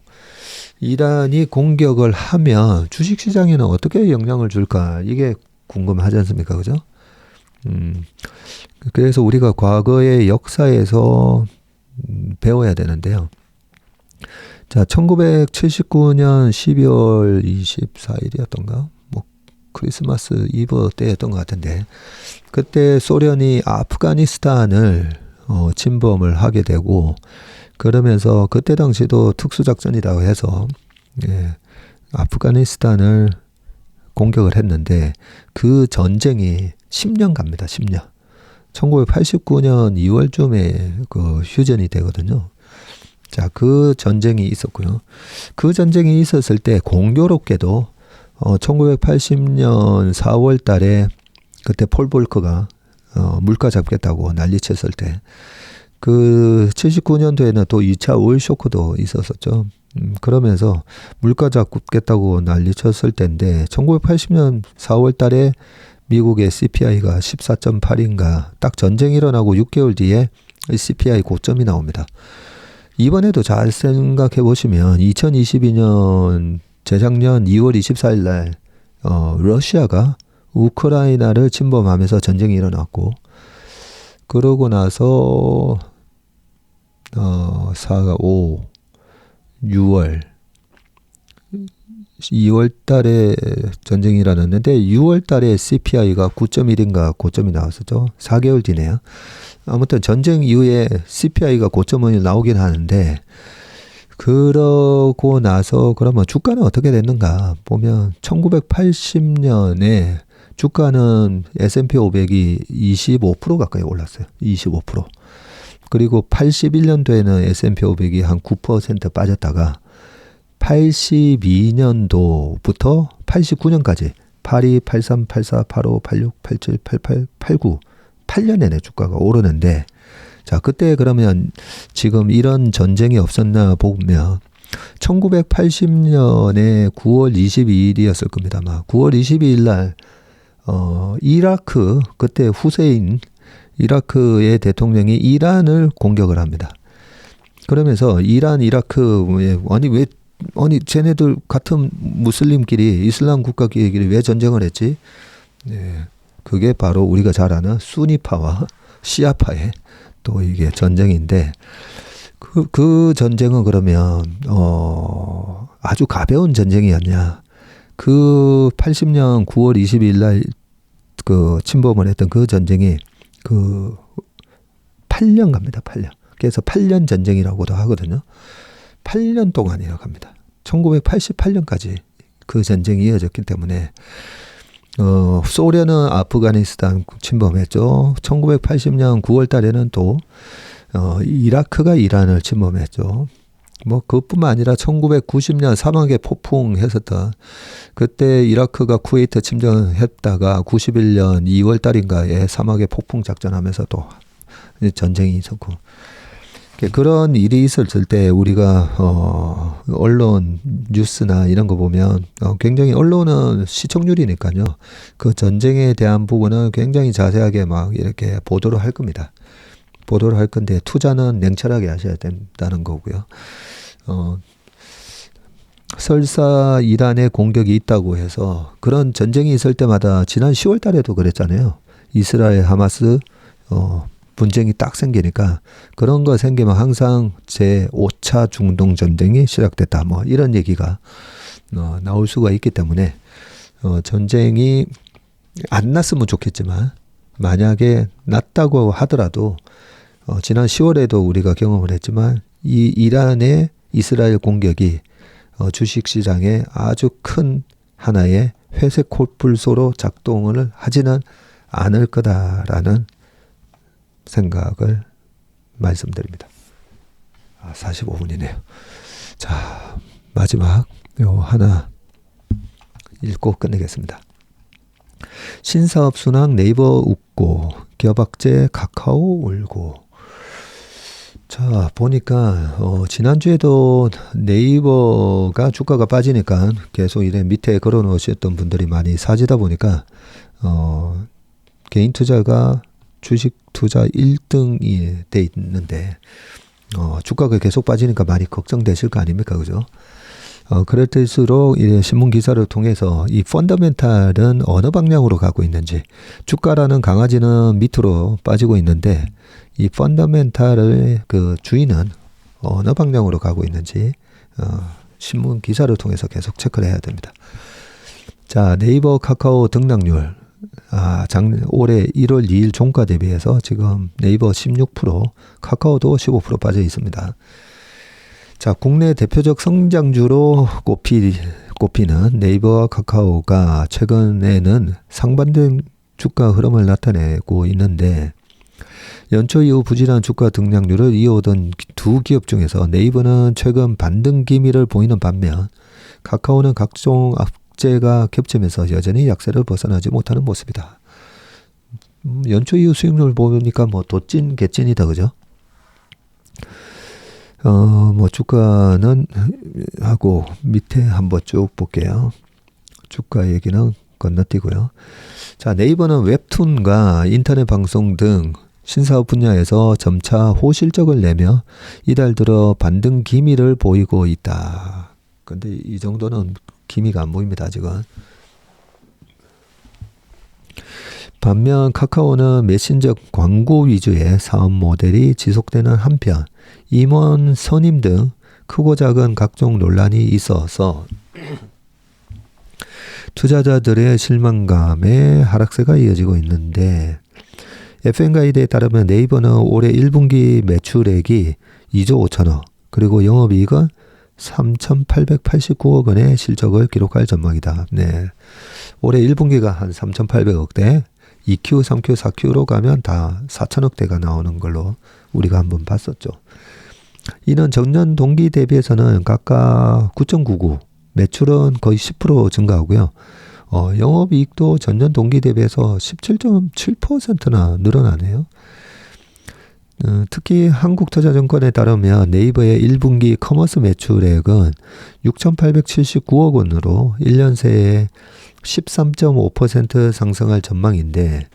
이란이 공격을 하면 주식시장에는 어떻게 영향을 줄까? 이게 궁금하지 않습니까? 그죠? 그래서 우리가 과거의 역사에서 배워야 되는데요. 자, 1979년 12월 24일이었던가? 뭐, 크리스마스 이브 때였던 것 같은데, 그때 소련이 아프가니스탄을 침범을 하게 되고, 그러면서 그때 당시도 특수작전이라고 해서, 아프가니스탄을 공격을 했는데, 그 전쟁이 10년 갑니다. 10년. 1989년 2월쯤에 그 휴전이 되거든요. 자, 그 전쟁이 있었고요. 그 전쟁이 있었을 때 공교롭게도 1980년 4월 달에 그때 폴 볼커가 물가 잡겠다고 난리쳤을 때, 그 79년도에는 또 2차 오일 쇼크도 있었었죠. 그러면서 물가 잡겠다고 난리쳤을 때인데 1980년 4월 달에 미국의 CPI가 14.8인가 딱 전쟁이 일어나고 6개월 뒤에 CPI 고점이 나옵니다. 이번에도 잘 생각해 보시면 2022년 재작년 2월 24일 날 러시아가 우크라이나를 침범하면서 전쟁이 일어났고, 그러고 나서 4, 5, 6월 2월 달에 전쟁이 일어났는데 6월 달에 CPI가 9.1인가 고점이 나왔었죠. 4개월 뒤네요. 아무튼 전쟁 이후에 CPI가 고점이 나오긴 하는데, 그러고 나서 그러면 주가는 어떻게 됐는가 보면 1980년에 주가는 S&P 500이 25% 가까이 올랐어요. 25%. 그리고 81년도에는 S&P 500이 한 9% 빠졌다가 82년도부터 89년까지 82, 83, 84, 85, 86, 87, 88, 89 8년 내내 주가가 오르는데, 자, 그때 그러면 지금 이런 전쟁이 없었나 보면 1980년에 9월 22일이었을 겁니다. 아마 9월 22일 날 이라크, 그때 후세인 이라크의 대통령이 이란을 공격을 합니다. 그러면서 이란, 이라크, 아니 쟤네들 같은 무슬림끼리, 이슬람 국가끼리 왜 전쟁을 했지? 네, 그게 바로 우리가 잘 아는 수니파와 시아파의 또 이게 전쟁인데, 그 전쟁은 그러면 아주 가벼운 전쟁이었냐? 그 80년 9월 22일 날 그 침범을 했던 그 전쟁이 그 8년 갑니다. 8년. 그래서 8년 전쟁이라고도 하거든요. 8년 동안이라고 합니다. 1988년까지 그 전쟁이 이어졌기 때문에 소련은 아프가니스탄 침범했죠. 1980년 9월 달에는 또 이라크가 이란을 침범했죠. 뭐 그것뿐만 아니라 1990년 사막에 폭풍했었던, 그때 이라크가 쿠웨이트 침전했다가 91년 2월 달인가에 사막에 폭풍 작전하면서 또 전쟁이 있었고, 그런 일이 있었을 때 우리가 언론 뉴스나 이런 거 보면 굉장히, 언론은 시청률이니까요, 그 전쟁에 대한 부분은 굉장히 자세하게 막 이렇게 보도를 할 겁니다. 보도를 할 건데 투자는 냉철하게 하셔야 된다는 거고요. 설사 이란의 공격이 있다고 해서, 그런 전쟁이 있을 때마다 지난 10월 달에도 그랬잖아요. 이스라엘 하마스 분쟁이 딱 생기니까, 그런 거 생기면 항상 제5차 중동 전쟁이 시작됐다, 뭐 이런 얘기가 나올 수가 있기 때문에 전쟁이 안 났으면 좋겠지만, 만약에 났다고 하더라도 지난 10월에도 우리가 경험을 했지만 이 이란의 이스라엘 공격이 주식시장에 아주 큰 하나의 회색 코뿔소로 작동을 하지는 않을 거다라는 생각을 말씀드립니다. 45분이네요. 자, 마지막 요 하나 읽고 끝내겠습니다. 신사업 순항 네이버 웃고 기업악재 카카오 울고. 자, 보니까 지난주에도 네이버가 주가가 빠지니까 계속 이래 밑에 걸어 놓으셨던 분들이 많이 사지다 보니까 개인 투자가 주식 투자 1등이 돼 있는데 주가가 계속 빠지니까 많이 걱정되실 거 아닙니까? 그죠? 그럴 때일수록 이 신문 기사를 통해서 이 펀더멘탈은 어느 방향으로 가고 있는지, 주가라는 강아지는 밑으로 빠지고 있는데 이 펀더멘탈의 그 주인은 어느 방향으로 가고 있는지 신문 기사를 통해서 계속 체크를 해야 됩니다. 자, 네이버 카카오 등락률 올해 1월 2일 종가 대비해서 지금 네이버 16%, 카카오도 15% 빠져 있습니다. 자, 국내 대표적 성장주로 꼽히는 네이버와 카카오가 최근에는 상반된 주가 흐름을 나타내고 있는데, 연초 이후 부진한 주가 등락률을 이어오던 두 기업 중에서 네이버는 최근 반등 기미를 보이는 반면 카카오는 각종 악재가 겹치면서 여전히 약세를 벗어나지 못하는 모습이다. 연초 이후 수익률 보니까 뭐 도찐 개찐이다, 그죠? 주가는 하고 밑에 한번 쭉 볼게요. 주가 얘기는 건너뛰고요. 자, 네이버는 웹툰과 인터넷 방송 등 신사업 분야에서 점차 호실적을 내며 이달 들어 반등 기미를 보이고 있다. 근데 이 정도는 기미가 안 보입니다, 아직은. 반면 카카오는 메신저 광고 위주의 사업 모델이 지속되는 한편 임원 선임 등 크고 작은 각종 논란이 있어서 투자자들의 실망감에 하락세가 이어지고 있는데, FN가이드에 따르면 네이버는 올해 1분기 매출액이 2조 5천억, 그리고 영업이익은 3,889억 원의 실적을 기록할 전망이다. 네, 올해 1분기가 한 3,800억대, 2Q, 3Q, 4Q로 가면 다 4천억대가 나오는 걸로 우리가 한번 봤었죠. 이는 전년 동기 대비해서는 각각 9.99, 매출은 거의 10% 증가하고요. 영업이익도 전년 동기 대비해서 17.7%나 늘어나네요. 특히 한국투자증권에 따르면 네이버의 1분기 커머스 매출액은 6,879억 원으로 1년 새에 13.5% 상승할 전망인데,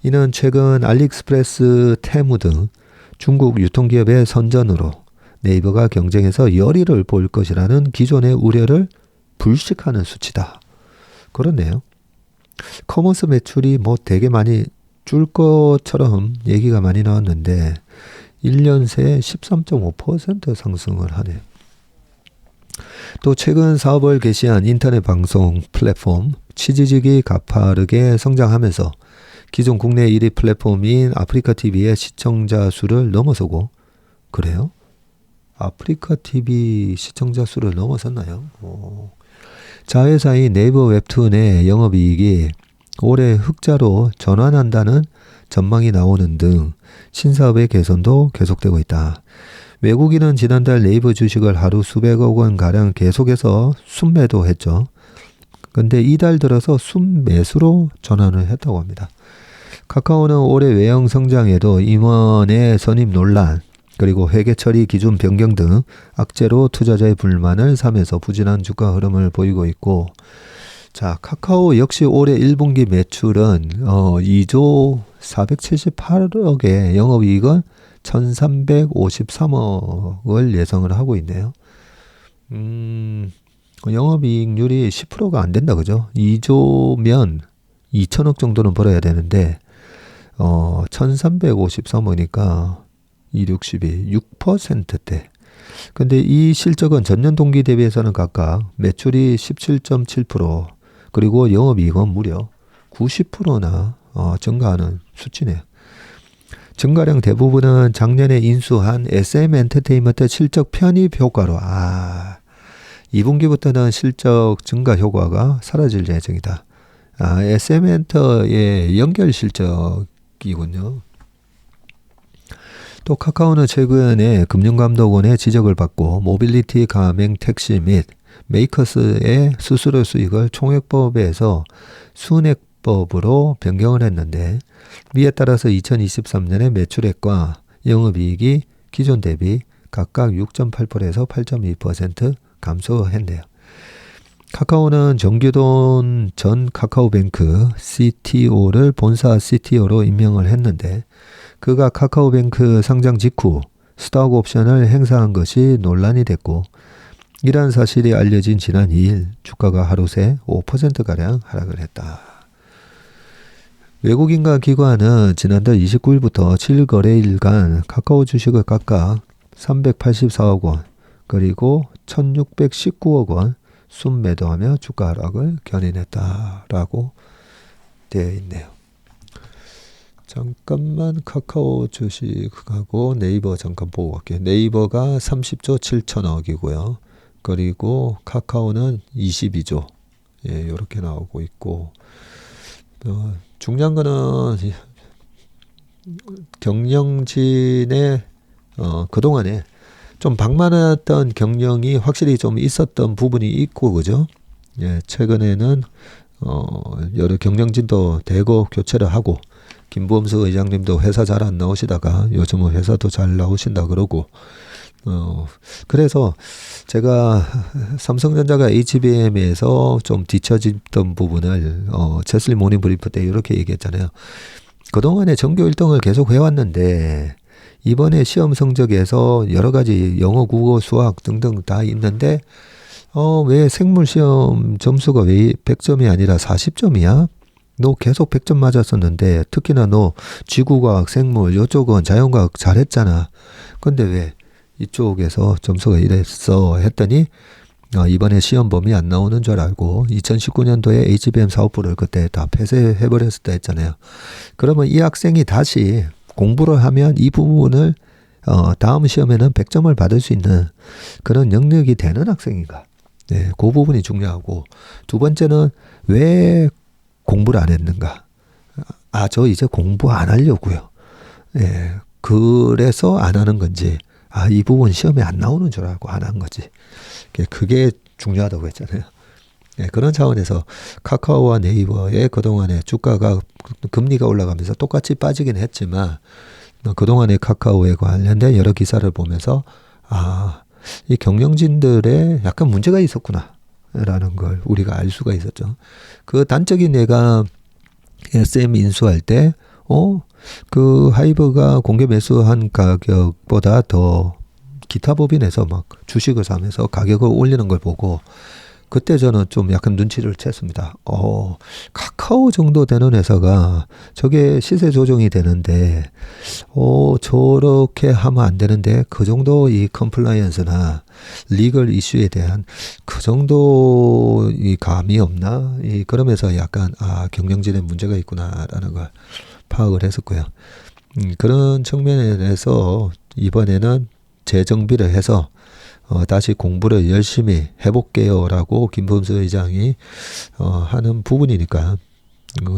이는 최근 알리익스프레스, 테무 등 중국 유통기업의 선전으로 네이버가 경쟁에서 열의를 보일 것이라는 기존의 우려를 불식하는 수치다. 그렇네요. 커머스 매출이 뭐 되게 많이 줄 것처럼 얘기가 많이 나왔는데 1년 새에 13.5% 상승을 하네요. 또 최근 사업을 개시한 인터넷 방송 플랫폼 치지직이 가파르게 성장하면서 기존 국내 1위 플랫폼인 아프리카TV의 시청자 수를 넘어서고, 그래요? 아프리카TV 시청자 수를 넘어섰나요? 자회사인 네이버 웹툰의 영업이익이 올해 흑자로 전환한다는 전망이 나오는 등 신사업의 개선도 계속되고 있다. 외국인은 지난달 네이버 주식을 하루 수백억 원가량 계속해서 순매도했죠. 근데 이달 들어서 순매수로 전환을 했다고 합니다. 카카오는 올해 외형 성장에도 임원의 선임 논란, 그리고 회계 처리 기준 변경 등 악재로 투자자의 불만을 사면서 부진한 주가 흐름을 보이고 있고, 자, 카카오 역시 올해 1분기 매출은 2조 478억에 영업이익은 1,353억을 예상을 하고 있네요. 영업이익률이 10%가 안 된다, 그죠? 2조면 2천억 정도는 벌어야 되는데 1,353억이니까 262, 6%대. 근데 이 실적은 전년 동기 대비해서는 각각 매출이 17.7%, 그리고 영업이익은 무려 90%나 증가하는 수치네요. 증가량 대부분은 작년에 인수한 SM 엔터테인먼트 실적 편입 효과로 2분기부터는 실적 증가 효과가 사라질 예정이다. SM 엔터의 연결 실적이군요. 또 카카오는 최근에 금융감독원의 지적을 받고 모빌리티 가맹 택시 및 메이커스의 수수료 수익을 총액법에서 순액법으로 변경을 했는데 이에 따라서 2023년에 매출액과 영업이익이 기존 대비 각각 6.8%에서 8.2% 감소했네요. 카카오는 정규돈 전 카카오뱅크 CTO를 본사 CTO로 임명을 했는데 그가 카카오뱅크 상장 직후 스톡 옵션을 행사한 것이 논란이 됐고 이러한 사실이 알려진 지난 2일 주가가 하루 새 5%가량 하락을 했다. 외국인과 기관은 지난달 29일부터 7거래일간 카카오 주식을 각각 384억 원 그리고 1619억 원 순매도하며 주가 하락을 견인했다라고 되어 있네요. 잠깐만 카카오 주식하고 네이버 잠깐 보고 갈게요. 네이버가 30조 7천억이고요. 그리고 카카오는 22조 이렇게 나오고 있고 중요한 거는 경영진의 그동안에 좀 방만했던 경영이 확실히 좀 있었던 부분이 있고 그죠? 최근에는 여러 경영진도 대거 교체를 하고 김범수 의장님도 회사 잘 안 나오시다가 요즘은 회사도 잘 나오신다 그러고 그래서 제가 삼성전자가 HBM에서 좀 뒤처졌던 부분을 체슬리 모닝 브리프 때 이렇게 얘기했잖아요. 그동안에 전교 1등을 계속 해왔는데 이번에 시험 성적에서 여러 가지 영어, 국어, 수학 등등 다 있는데 왜 생물 시험 점수가 왜 100점이 아니라 40점이야? 너 계속 100점 맞았었는데 특히나 너 지구과학, 생물 이쪽은 자연과학 잘했잖아. 근데 왜 이쪽에서 점수가 이랬어 했더니 이번에 시험 범위 안 나오는 줄 알고 2019년도에 HBM 사업부를 그때 다 폐쇄해버렸었다 했잖아요. 그러면 이 학생이 다시 공부를 하면 이 부분을 다음 시험에는 100점을 받을 수 있는 그런 영역이 되는 학생인가. 네, 그 부분이 중요하고 두 번째는 왜 공부를 안 했는가. 저 이제 공부 안 하려고요. 예, 그래서 안 하는 건지 이 부분 시험에 안 나오는 줄 알고 안 한 거지. 그게 중요하다고 했잖아요. 예, 그런 차원에서 카카오와 네이버의 그동안에 주가가 금리가 올라가면서 똑같이 빠지긴 했지만 그동안의 카카오에 관련된 여러 기사를 보면서 이 경영진들의 약간 문제가 있었구나 라는 걸 우리가 알 수가 있었죠. 그 단적인 예가 SM 인수할 때 그 하이브가 공개 매수한 가격보다 더 기타 법인에서 막 주식을 사면서 가격을 올리는 걸 보고 그때 저는 좀 약간 눈치를 챘습니다. 카카오 정도 되는 회사가 저게 시세 조정이 되는데, 저렇게 하면 안 되는데, 그 정도 이 컴플라이언스나 리걸 이슈에 대한 그 정도 이 감이 없나? 그러면서 약간, 경영진에 문제가 있구나라는 걸 파악을 했었고요. 그런 측면에서 이번에는 재정비를 해서 다시 공부를 열심히 해볼게요라고 김범수 의장이 하는 부분이니까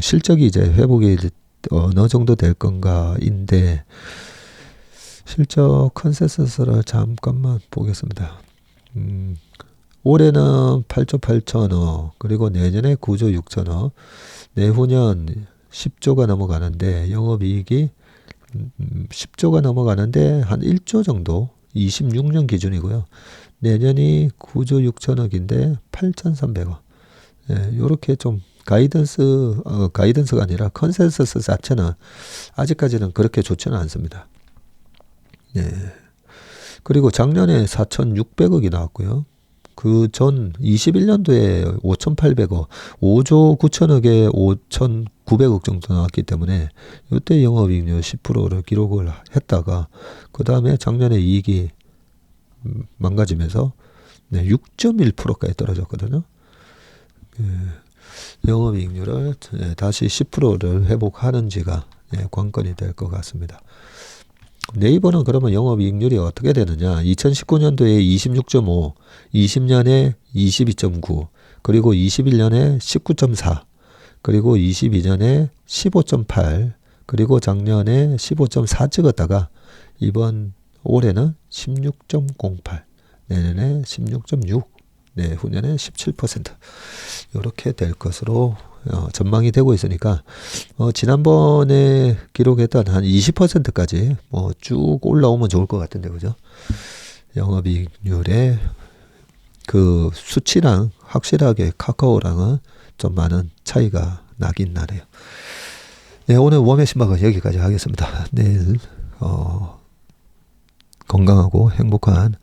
실적이 이제 회복이 어느 정도 될 건가인데 실적 컨센서스를 잠깐만 보겠습니다. 올해는 8조 8천억 그리고 내년에 9조 6천억 내후년 10조가 넘어가는데 영업이익이 10조가 넘어가는데 한 1조 정도 26년 기준이고요. 내년이 9조 6천억인데 8,300억. 요렇게 좀 가이던스가 아니라 컨센서스 자체는 아직까지는 그렇게 좋지는 않습니다. 그리고 작년에 4,600억이 나왔고요. 그 전 21년도에 5,800억, 5조 9천억에 5,900억 정도 나왔기 때문에 이때 영업이익률 10%를 기록을 했다가 그 다음에 작년에 이익이 망가지면서 6.1%까지 떨어졌거든요. 영업이익률을 다시 10%를 회복하는 지가 관건이 될 것 같습니다. 네이버는 그러면 영업이익률이 어떻게 되느냐? 2019년도에 26.5, 20년에 22.9, 그리고 21년에 19.4, 그리고 22년에 15.8, 그리고 작년에 15.4 찍었다가 이번 올해는 16.08, 내년에 16.6, 내후년에 17%, 이렇게 될 것으로 전망이 되고 있으니까 지난번에 기록했던 한 20%까지 쭉 올라오면 좋을 것 같은데, 그죠? 영업이익률의 그 수치랑 확실하게 카카오랑은 좀 많은 차이가 나긴 나네요. 네, 오늘 웜의 신박은 여기까지 하겠습니다. 내일 건강하고 행복한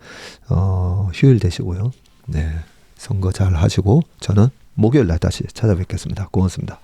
휴일 되시고요. 네, 선거 잘 하시고 저는 목요일 날 다시 찾아뵙겠습니다. 고맙습니다.